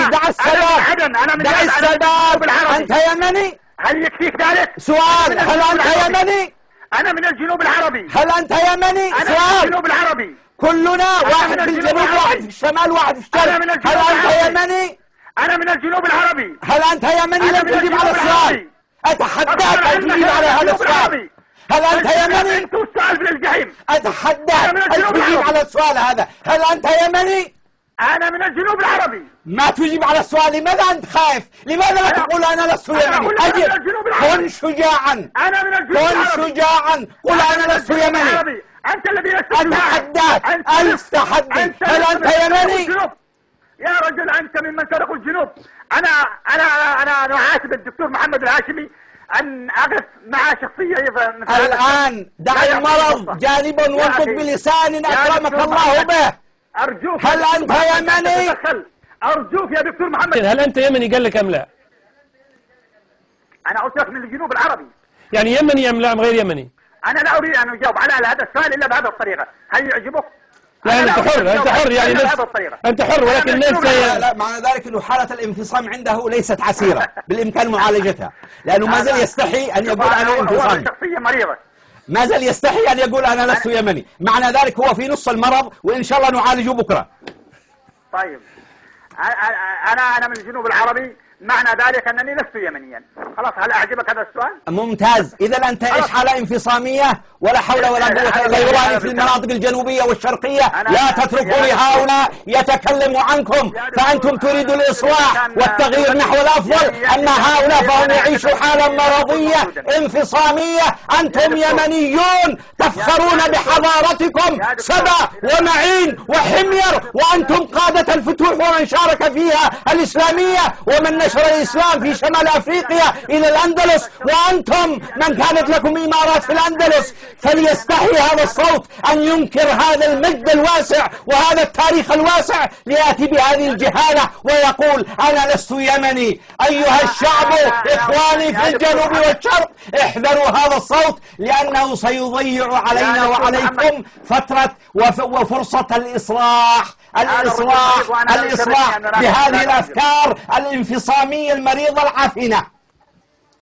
دع السبب. دع السبب. أنت يمني؟ هل يكفيك ذلك؟ سؤال، هل أنت يمني؟ أنا من الجنوب العربي. هل أنت يمني؟ أنا سؤال. من الجنوب العربي. كلنا واحد في الجنوب واحد في الشمال واحد في الشرق. هل أنت يمني؟ أنا من الجنوب العربي. هل أنت يمني؟ لم تجيب على السؤال. أتحداك أن تجيب على هذا السؤال. هل أنت يمني؟ أنتوا السؤال في الجحيم. أتحداك أن تجيب على السؤال هذا. هل أنت يمني؟ أنا من الجنوب العربي. ما تجيب على السؤال. لماذا أنت خايف؟ لماذا لا تقول أنا لست يمني؟ أجب. كن شجاعا. أنا من الجنوب العربي. كن شجاعا. قل أنا لست يمني. أنت الذي لست أتحداك. أستحدي. هل أنت يمني؟ يا رجل أنت ممن سرقوا الجنوب. أنا أعاتب الدكتور محمد الهاشمي أن أقف مع شخصية الآن دع المرض جانبا وانطق بلسان أكرمك الله به. أرجوك. هل أنت يمني؟ أرجوك يا دكتور محمد. هل أنت يمني قال لك أم لا؟ أنا قلت لك من الجنوب العربي. يعني يمني أم لا أم غير يمني؟ أنا لا أريد أن أجاوب على هذا السؤال إلا بهذه الطريقة. هل يعجبك؟ لا أنت حر. أنت حر يعني أنت حر، ولكن الناس لا معنى ذلك أنه حالة الانفصام عنده ليست عسيرة بالإمكان معالجتها، لأنه ما زال يستحي أن يقول أنا انفصامي. شخصية مريضة. ما زال يستحي أن يقول أنا لست يمني. معنى ذلك هو في نص المرض، وإن شاء الله نعالجه بكرة. طيب أنا من الجنوب العربي، معنى ذلك أنني لست يمنيا. خلاص، هل أعجبك هذا السؤال؟ ممتاز. إذا أنت إيش حالة انفصامية ولا حول ولا قوة إلا بالله في المناطق الجنوبية والشرقية. لا تتركوا لهؤلاء يتكلموا عنكم، فأنتم تريدوا الإصلاح والتغيير نحو الأفضل. أما هؤلاء فهم يعيشوا حالة مرضية انفصامية. أنتم يمنيون تفخرون بحضارتكم، سبا ومعين وحمير، وأنتم قادة الفتوح ومن شارك فيها الإسلامية ومن نشر الإسلام في شمال أفريقيا إلى الأندلس، وأنتم من كانت لكم إمارات في الأندلس. فليستحي هذا الصوت أن ينكر هذا المجد الواسع وهذا التاريخ الواسع، ليأتي بهذه الجهالة ويقول أنا لست يمني. أيها الشعب، إخواني في الجنوب والشرق، احذروا هذا الصوت، لأنه سيضيع علينا وعليكم فترة وفرصة الإصلاح بهذه الأفكار الانفصامية المريضة العفنة.